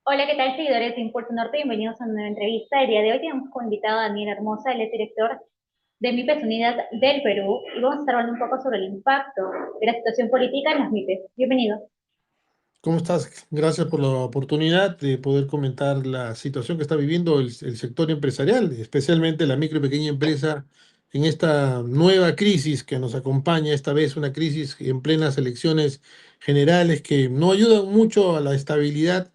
Hola, ¿qué tal, seguidores de Impulso Norte? Bienvenidos a una nueva entrevista. El día de hoy tenemos como invitado a Daniel Hermosa, él es director de MIPES Unidas del Perú, y vamos a estar hablando un poco sobre el impacto de la situación política en las MIPES. Bienvenido. ¿Cómo estás? Gracias por la oportunidad de poder comentar la situación que está viviendo el sector empresarial, especialmente la micro y pequeña empresa en esta nueva crisis que nos acompaña, esta vez una crisis en plenas elecciones generales que no ayudan mucho a la estabilidad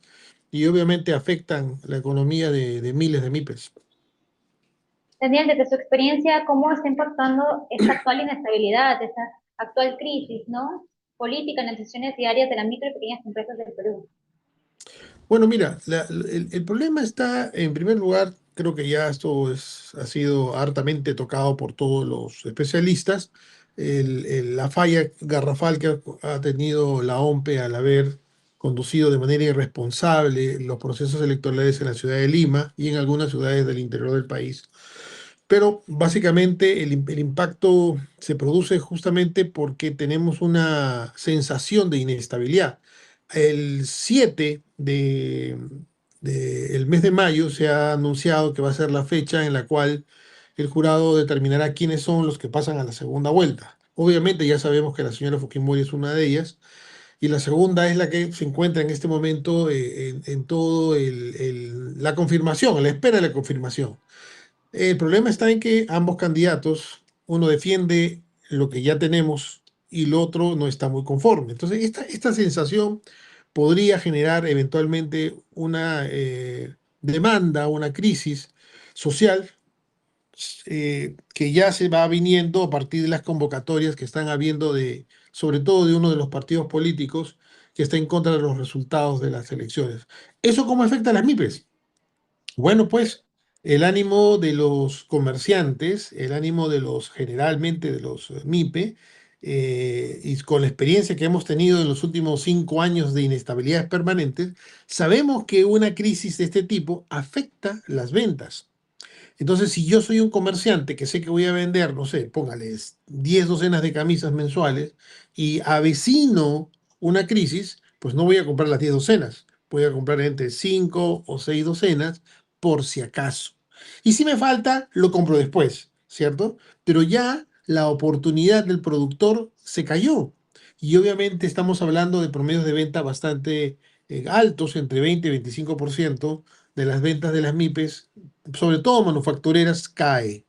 y obviamente afectan la economía de miles de MIPES. Daniel, desde su experiencia, ¿cómo está impactando esta actual inestabilidad, esta actual crisis, ¿no? Política en las decisiones diarias de las micro y pequeñas empresas del Perú? Bueno, mira, el problema está, en primer lugar, creo que ya ha sido hartamente tocado por todos los especialistas, la falla garrafal que ha tenido la OMPE al haber conducido de manera irresponsable los procesos electorales en la ciudad de Lima y en algunas ciudades del interior del país. Pero básicamente el impacto se produce justamente porque tenemos una sensación de inestabilidad. El 7 del mes de mayo se ha anunciado que va a ser la fecha en la cual el jurado determinará quiénes son los que pasan a la segunda vuelta. Obviamente ya sabemos que la señora Fujimori es una de ellas y la segunda es la que se encuentra en este momento en todo la confirmación, a la espera de la confirmación. El problema está en que ambos candidatos, uno defiende lo que ya tenemos y el otro no está muy conforme. Entonces, esta sensación podría generar eventualmente una demanda, una crisis social que ya se va viniendo a partir de las convocatorias que están habiendo sobre todo de uno de los partidos políticos que está en contra de los resultados de las elecciones. ¿Eso cómo afecta a las MIPES? Bueno, pues el ánimo de los comerciantes, el ánimo de los generalmente de los MIPE, y con la experiencia que hemos tenido en los últimos 5 años de inestabilidades permanentes, sabemos que una crisis de este tipo afecta las ventas. Entonces, si yo soy un comerciante que sé que voy a vender, no sé, póngales 10 docenas de camisas mensuales y avecino una crisis, pues no voy a comprar las 10 docenas. Voy a comprar entre 5 o 6 docenas por si acaso. Y si me falta, lo compro después, ¿cierto? Pero ya la oportunidad del productor se cayó. Y obviamente estamos hablando de promedios de venta bastante altos, entre 20 y 25% de las ventas de las MIPES sobre todo manufactureras, cae.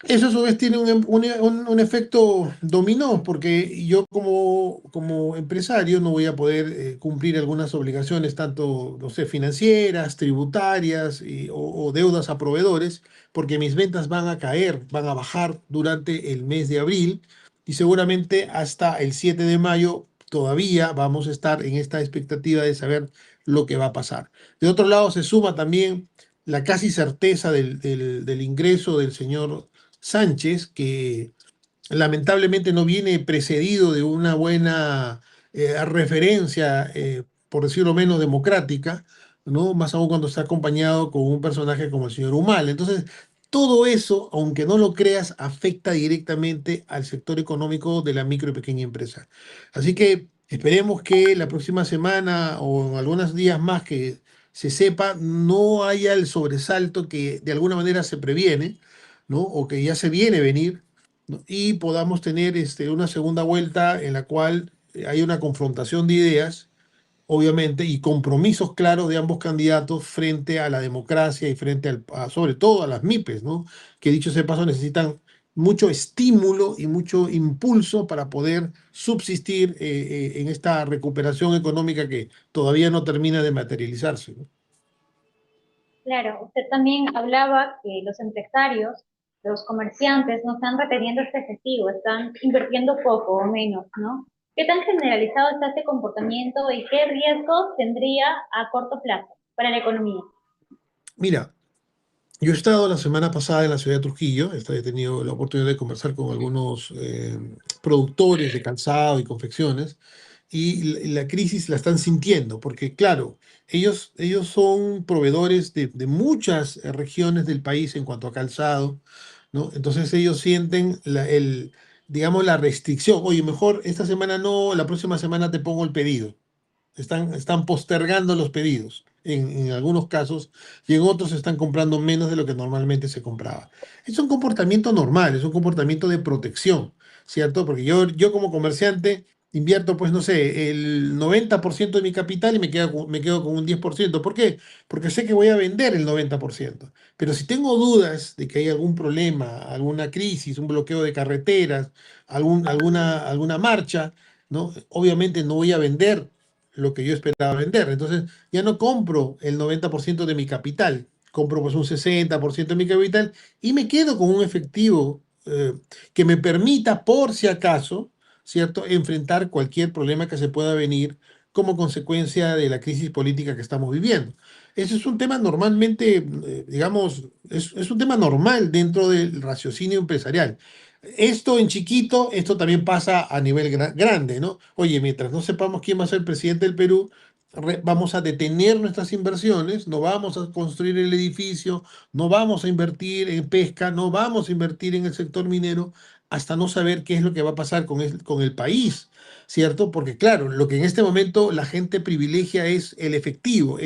Eso a su vez tiene un efecto dominó, porque yo como empresario no voy a poder cumplir algunas obligaciones, tanto, no sé, financieras, tributarias o deudas a proveedores, porque mis ventas van a caer, van a bajar durante el mes de abril y seguramente hasta el 7 de mayo todavía vamos a estar en esta expectativa de saber lo que va a pasar. De otro lado, se suma también la casi certeza del ingreso del señor Sánchez, que lamentablemente no viene precedido de una buena referencia, por decirlo menos, democrática, ¿no? Más aún cuando está acompañado con un personaje como el señor Humal. Entonces, todo eso, aunque no lo creas, afecta directamente al sector económico de la micro y pequeña empresa. Así que esperemos que la próxima semana o en algunos días más que se sepa, no haya el sobresalto que de alguna manera se previene, ¿no? O que ya se viene a venir, ¿no? Y podamos tener una segunda vuelta en la cual hay una confrontación de ideas, obviamente, y compromisos claros de ambos candidatos frente a la democracia y frente sobre todo a las MIPES, ¿no? Que dicho sea de paso necesitan mucho estímulo y mucho impulso para poder subsistir en esta recuperación económica que todavía no termina de materializarse, ¿no? Claro, usted también hablaba que los empresarios, los comerciantes no están reteniendo este efectivo, están invirtiendo poco o menos, ¿no? ¿Qué tan generalizado está este comportamiento y qué riesgos tendría a corto plazo para la economía? Mira, yo he estado la semana pasada en la ciudad de Trujillo, he tenido la oportunidad de conversar con algunos productores de calzado y confecciones, y la crisis la están sintiendo, porque claro, ellos son proveedores de muchas regiones del país en cuanto a calzado, ¿no? Entonces ellos sienten digamos, la restricción. Oye, mejor esta semana no, la próxima semana te pongo el pedido. están postergando los pedidos en algunos casos y en otros están comprando menos de lo que normalmente se compraba. Es un comportamiento normal, es un comportamiento de protección, ¿cierto? Porque yo como comerciante invierto, pues no sé, el 90% de mi capital y me quedo con un 10%. ¿Por qué? Porque sé que voy a vender el 90%. Pero si tengo dudas de que hay algún problema, alguna crisis, un bloqueo de carreteras, alguna marcha, ¿no? Obviamente no voy a vender lo que yo esperaba vender. Entonces ya no compro el 90% de mi capital, compro pues un 60% de mi capital y me quedo con un efectivo que me permita, por si acaso, ¿cierto?, enfrentar cualquier problema que se pueda venir como consecuencia de la crisis política que estamos viviendo. Ese es un tema normalmente, digamos, es un tema normal dentro del raciocinio empresarial. Esto en chiquito, esto también pasa a nivel grande, ¿no? Oye, mientras no sepamos quién va a ser presidente del Perú, vamos a detener nuestras inversiones, no vamos a construir el edificio, no vamos a invertir en pesca, no vamos a invertir en el sector minero hasta no saber qué es lo que va a pasar con el país, ¿cierto? Porque claro, lo que en este momento la gente privilegia es el efectivo,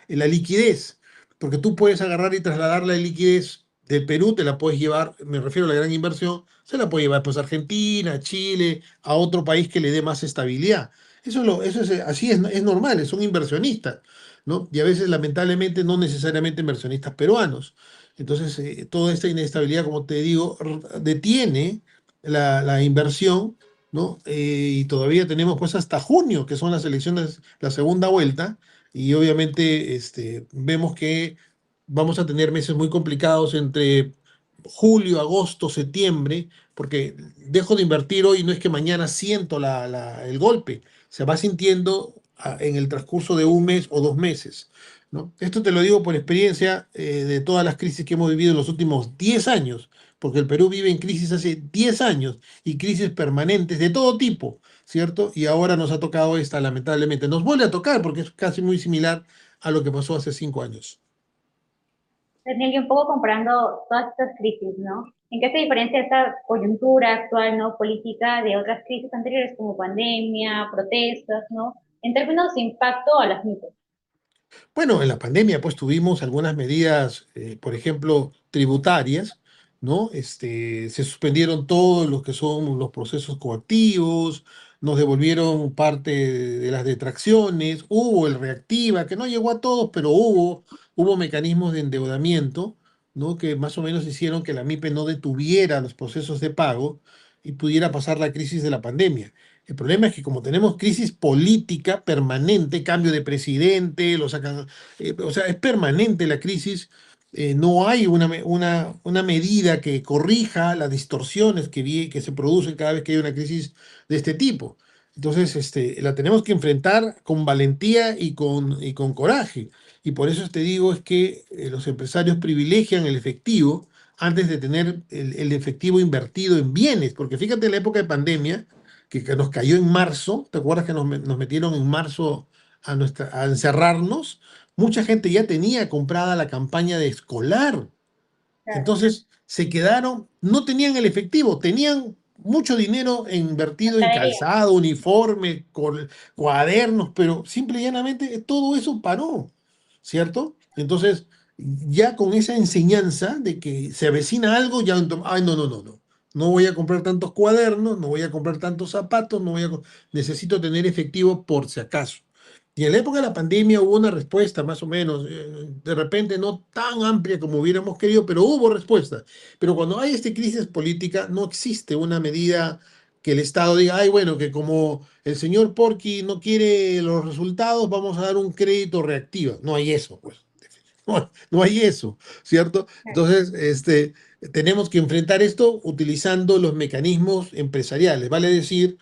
la liquidez, porque tú puedes agarrar y trasladar la liquidez del Perú, te la puedes llevar, me refiero a la gran inversión, se la puede llevar pues a Argentina, Chile, a otro país que le dé más estabilidad. Eso es así, es normal, son inversionistas, ¿no? Y a veces, lamentablemente, no necesariamente inversionistas peruanos. Entonces, toda esta inestabilidad, como te digo, detiene la inversión, ¿no? Y todavía tenemos pues hasta junio, que son las elecciones, la segunda vuelta, y obviamente vemos que vamos a tener meses muy complicados entre julio, agosto, septiembre, porque dejo de invertir hoy, no es que mañana siento el golpe, se va sintiendo en el transcurso de un mes o 2 meses, ¿no? Esto te lo digo por experiencia de todas las crisis que hemos vivido en los últimos 10 años, porque el Perú vive en crisis hace 10 años y crisis permanentes de todo tipo, ¿cierto? Y ahora nos ha tocado esta, lamentablemente. Nos vuelve a tocar porque es casi muy similar a lo que pasó hace 5 años. Daniel, y un poco comparando todas estas crisis, ¿no? ¿En qué se diferencia esta coyuntura actual, ¿no? Política de otras crisis anteriores como pandemia, protestas, ¿no? En términos de impacto a las mismas. Bueno, en la pandemia pues tuvimos algunas medidas, por ejemplo, tributarias, ¿no? Se suspendieron todos los que son los procesos coactivos, nos devolvieron parte de las detracciones, hubo el reactiva, que no llegó a todos, pero hubo mecanismos de endeudamiento, ¿no? Que más o menos hicieron que la MIPE no detuviera los procesos de pago y pudiera pasar la crisis de la pandemia. El problema es que como tenemos crisis política permanente, cambio de presidente, lo sacan, o sea, es permanente la crisis, no hay una medida que corrija las distorsiones que se producen cada vez que hay una crisis de este tipo. Entonces, la tenemos que enfrentar con valentía y con coraje. Y por eso te digo es que los empresarios privilegian el efectivo antes de tener el efectivo invertido en bienes, porque fíjate en la época de pandemia, que nos cayó en marzo. ¿Te acuerdas que nos metieron en marzo a encerrarnos? Mucha gente ya tenía comprada la campaña de escolar. Claro, Entonces se quedaron, no tenían el efectivo, tenían mucho dinero invertido en mercadería. calzado, uniforme, cuadernos, pero simple y llanamente todo eso paró, ¿cierto? Entonces, ya con esa enseñanza de que se avecina algo, ya, ay, no, no, no, no. No voy a comprar tantos cuadernos, no voy a comprar tantos zapatos, necesito tener efectivo por si acaso. Y en la época de la pandemia hubo una respuesta más o menos, de repente no tan amplia como hubiéramos querido, pero hubo respuesta. Pero cuando hay esta crisis política, no existe una medida que el Estado diga, ay, bueno, que como el señor Porky no quiere los resultados, vamos a dar un crédito reactivo. No hay eso, pues. No hay eso, ¿cierto? Claro. Entonces, tenemos que enfrentar esto utilizando los mecanismos empresariales, vale decir,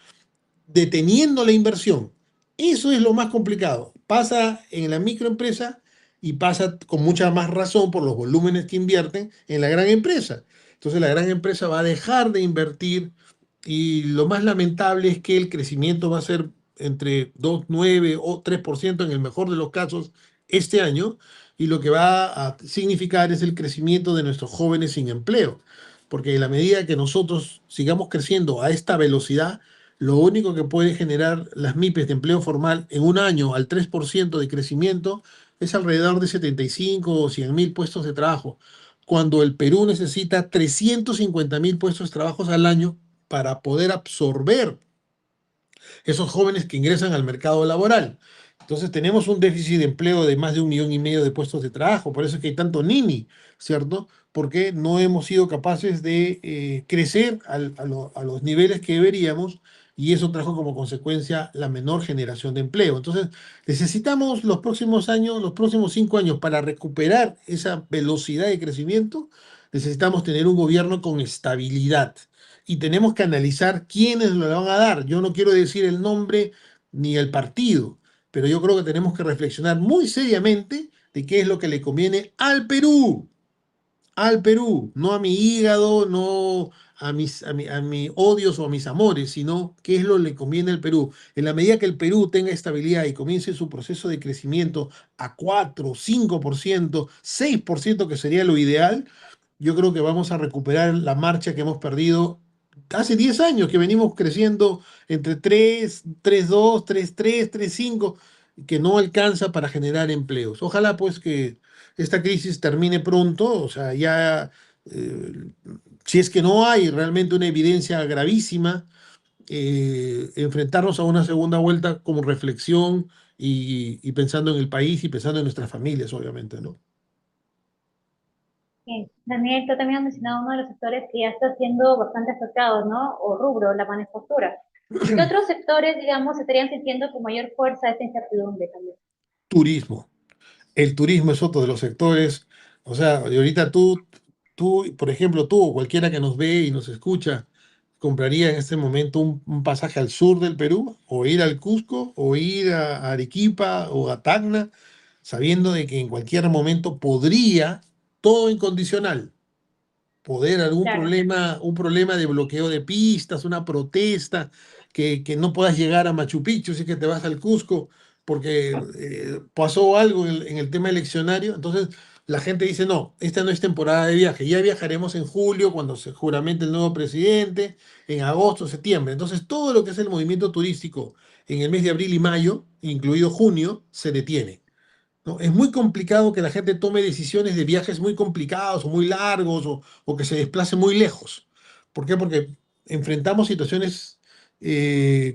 deteniendo la inversión. Eso es lo más complicado. Pasa en la microempresa y pasa con mucha más razón por los volúmenes que invierten en la gran empresa. Entonces la gran empresa va a dejar de invertir y lo más lamentable es que el crecimiento va a ser entre 2,9 o 3% en el mejor de los casos este año, y lo que va a significar es el crecimiento de nuestros jóvenes sin empleo. Porque en la medida que nosotros sigamos creciendo a esta velocidad, Lo único que puede generar las MIPES de empleo formal en un año al 3% de crecimiento es alrededor de 75 o 100.000 puestos de trabajo, cuando el Perú necesita 350.000 puestos de trabajo al año para poder absorber esos jóvenes que ingresan al mercado laboral. Entonces tenemos un déficit de empleo de más de 1,5 millones de puestos de trabajo, por eso es que hay tanto nini, ¿cierto? Porque no hemos sido capaces de crecer a los niveles que deberíamos y eso trajo como consecuencia la menor generación de empleo. Entonces necesitamos los próximos años, los próximos 5 años para recuperar esa velocidad de crecimiento, necesitamos tener un gobierno con estabilidad y tenemos que analizar quiénes lo van a dar. Yo no quiero decir el nombre ni el partido, pero yo creo que tenemos que reflexionar muy seriamente de qué es lo que le conviene al Perú, no a mi hígado, no a mis odios o a mis amores, sino qué es lo que le conviene al Perú. En la medida que el Perú tenga estabilidad y comience su proceso de crecimiento a 4, 5%, 6%, que sería lo ideal, yo creo que vamos a recuperar la marcha que hemos perdido hace 10 años, que venimos creciendo entre 3, 3,2, 3,3, 3,5, que no alcanza para generar empleos. Ojalá pues que esta crisis termine pronto, o sea, ya, eh, si es que no hay realmente una evidencia gravísima, enfrentarnos a una segunda vuelta como reflexión y pensando en el país y pensando en nuestras familias, obviamente, ¿no? Bien. Daniel, tú también has mencionado uno de los sectores que ya está siendo bastante afectado, ¿no? O rubro, la manufactura. ¿Qué otros sectores, digamos, se estarían sintiendo con mayor fuerza esta incertidumbre también? Turismo. El turismo es otro de los sectores, o sea, y ahorita por ejemplo, tú o cualquiera que nos ve y nos escucha, compraría en este momento un pasaje al sur del Perú, o ir al Cusco, o ir a Arequipa o a Tacna, sabiendo de que en cualquier momento podría, todo incondicional, poder algún Claro. problema, un problema de bloqueo de pistas, una protesta, que no puedas llegar a Machu Picchu si es que te vas al Cusco, porque pasó algo en el tema eleccionario. Entonces la gente dice, no, esta no es temporada de viaje, ya viajaremos en julio cuando se juramente el nuevo presidente, en agosto, septiembre. Entonces todo lo que es el movimiento turístico en el mes de abril y mayo, incluido junio, se detiene. ¿No? Es muy complicado que la gente tome decisiones de viajes muy complicados o muy largos o que se desplace muy lejos. ¿Por qué? Porque enfrentamos situaciones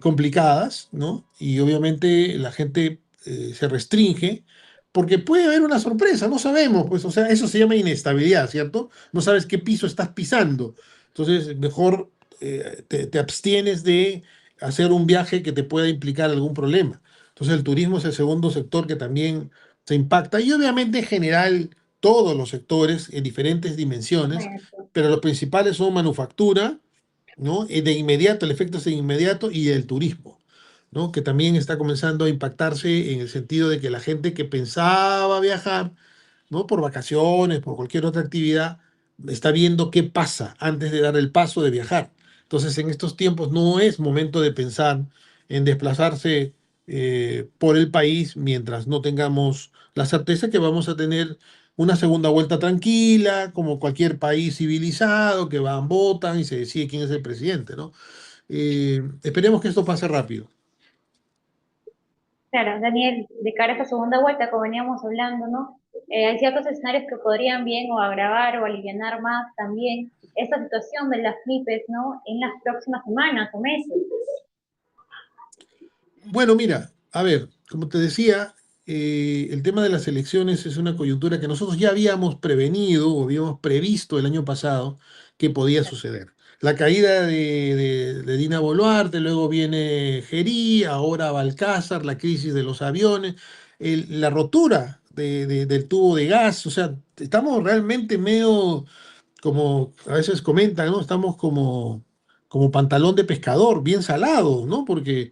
complicadas, ¿no? Y obviamente la gente se restringe porque puede haber una sorpresa, no sabemos, pues, o sea, eso se llama inestabilidad, ¿cierto? No sabes qué piso estás pisando. Entonces, mejor te abstienes de hacer un viaje que te pueda implicar algún problema. Entonces, el turismo es el segundo sector que también se impacta y obviamente en general todos los sectores en diferentes dimensiones, Bueno, pero los principales son manufactura, ¿no? De inmediato, el efecto es de inmediato y el turismo, ¿no? Que también está comenzando a impactarse en el sentido de que la gente que pensaba viajar, ¿no? Por vacaciones, por cualquier otra actividad, está viendo qué pasa antes de dar el paso de viajar. Entonces, en estos tiempos no es momento de pensar en desplazarse por el país mientras no tengamos la certeza que vamos a tener una segunda vuelta tranquila, como cualquier país civilizado, que van, votan y se decide quién es el presidente, ¿no? Esperemos que esto pase rápido. claro, Daniel, de cara a esta segunda vuelta, como veníamos hablando, ¿no? Hay ciertos escenarios que podrían bien o agravar o alivianar más también esta situación de las FLIPES, ¿no? En las próximas semanas o meses. Bueno, mira, a ver, como te decía, el tema de las elecciones es una coyuntura que nosotros ya habíamos prevenido o habíamos previsto el año pasado que podía suceder. La caída de Dina Boluarte, luego viene Gerí, ahora Balcázar, la crisis de los aviones, la rotura del tubo de gas, o sea, estamos realmente medio como a veces comentan, ¿no? Estamos como pantalón de pescador, bien salado, ¿no? Porque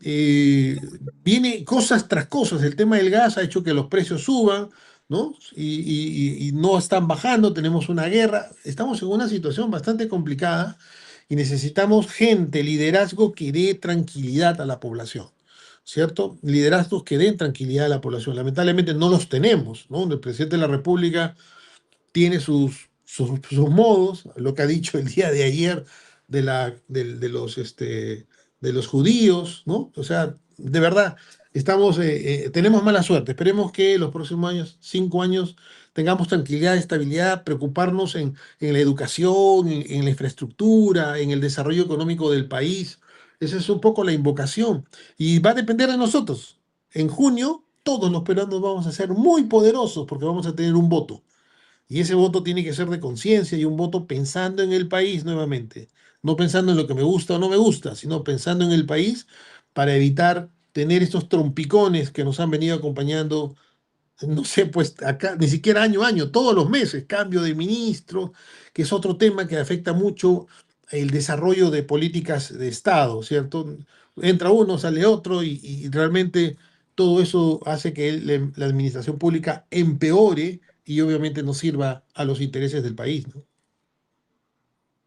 eh, viene cosas tras cosas. El tema del gas ha hecho que los precios suban, ¿no? Y no están bajando, tenemos una guerra. Estamos en una situación bastante complicada y necesitamos gente, liderazgo que dé tranquilidad a la población. ¿Cierto? Liderazgos que den tranquilidad a la población. Lamentablemente no los tenemos, ¿no? El presidente de la República tiene sus modos, lo que ha dicho el día de ayer de de los judíos, ¿no? O sea, de verdad, tenemos mala suerte. Esperemos que los próximos años, 5 años, tengamos tranquilidad, estabilidad, preocuparnos en la educación, en la infraestructura, en el desarrollo económico del país. Esa es un poco la invocación. Y va a depender de nosotros. En junio, todos los peruanos vamos a ser muy poderosos porque vamos a tener un voto. Y ese voto tiene que ser de conciencia y un voto pensando en el país nuevamente. No pensando en lo que me gusta o no me gusta, sino pensando en el país para evitar tener estos trompicones que nos han venido acompañando, no sé, pues acá, ni siquiera año a año, todos los meses, cambio de ministro, que es otro tema que afecta mucho el desarrollo de políticas de Estado, ¿cierto? Entra uno, sale otro y realmente todo eso hace que la administración pública empeore y obviamente no sirva a los intereses del país, ¿no?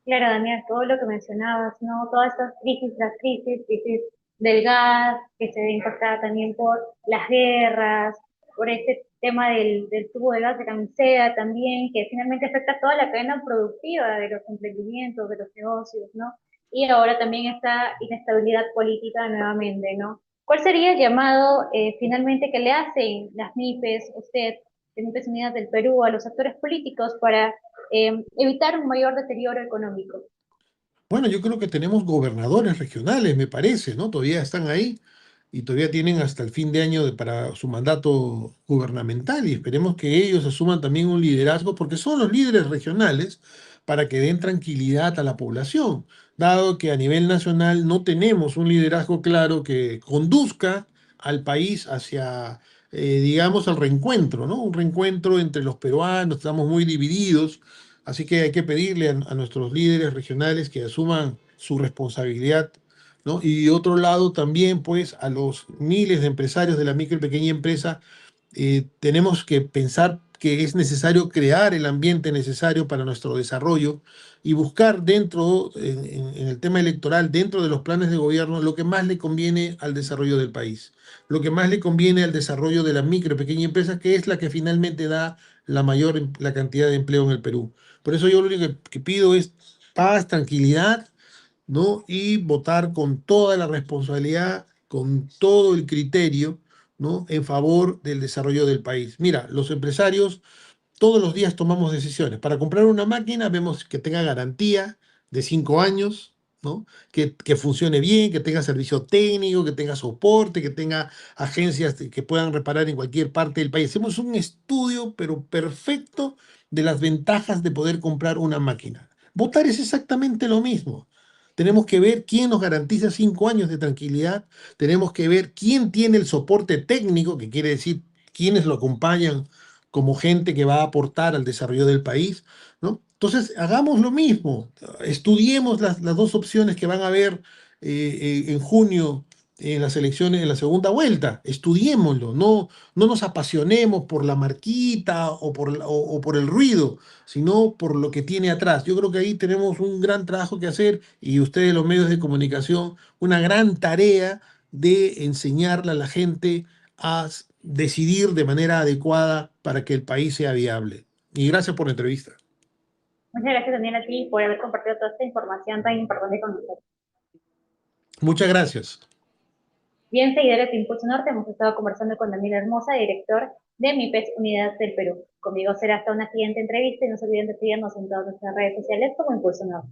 Claro, Daniel, todo lo que mencionabas, ¿no? Todas estas crisis, las crisis del gas, que se ve impactada también por las guerras, por este tema del tubo de gas de Camisea también, que finalmente afecta a toda la cadena productiva de los emprendimientos, de los negocios, ¿no? Y ahora también esta inestabilidad política nuevamente, ¿no? ¿Cuál sería el llamado finalmente que le hacen las MIPES, usted, las MIPES Unidas del Perú, a los actores políticos para evitar un mayor deterioro económico? Bueno, yo creo que tenemos gobernadores regionales, me parece, ¿no? Todavía están ahí y todavía tienen hasta el fin de año para su mandato gubernamental y esperemos que ellos asuman también un liderazgo porque son los líderes regionales para que den tranquilidad a la población, dado que a nivel nacional no tenemos un liderazgo claro que conduzca al país hacia, digamos, el reencuentro, ¿no? Un reencuentro entre los peruanos, estamos muy divididos. Así que hay que pedirle a nuestros líderes regionales que asuman su responsabilidad, ¿no? Y de otro lado también, pues, a los miles de empresarios de la micro y pequeña empresa, tenemos que pensar que es necesario crear el ambiente necesario para nuestro desarrollo y buscar dentro, en el tema electoral, dentro de los planes de gobierno, lo que más le conviene al desarrollo del país, lo que más le conviene al desarrollo de la micro y pequeña empresa, que es la que finalmente da la cantidad de empleo en el Perú. Por eso yo lo único que pido es paz, tranquilidad, ¿no? Y votar con toda la responsabilidad, con todo el criterio, ¿no? En favor del desarrollo del país. Mira, los empresarios todos los días tomamos decisiones. Para comprar una máquina vemos que tenga garantía de 5 años, ¿no? Que funcione bien, que tenga servicio técnico, que tenga soporte, que tenga agencias que puedan reparar en cualquier parte del país. Hacemos un estudio, pero perfecto, de las ventajas de poder comprar una máquina. Votar es exactamente lo mismo. Tenemos que ver quién nos garantiza 5 años de tranquilidad. Tenemos que ver quién tiene el soporte técnico, que quiere decir quiénes lo acompañan como gente que va a aportar al desarrollo del país, ¿no? Entonces, hagamos lo mismo, estudiemos las dos opciones que van a haber en junio en las elecciones, en la segunda vuelta, estudiémoslo, no nos apasionemos por la marquita o por el ruido, sino por lo que tiene atrás. Yo creo que ahí tenemos un gran trabajo que hacer y ustedes, los medios de comunicación, una gran tarea de enseñarle a la gente a decidir de manera adecuada para que el país sea viable. Y gracias por la entrevista. Muchas gracias también a ti por haber compartido toda esta información tan importante con nosotros. Muchas gracias. Bien, seguidores de Impulso Norte, hemos estado conversando con Daniel Hermosa, director de MIPES Unidad del Perú. Conmigo será hasta una siguiente entrevista y no se olviden de seguirnos en todas nuestras redes sociales como Impulso Norte.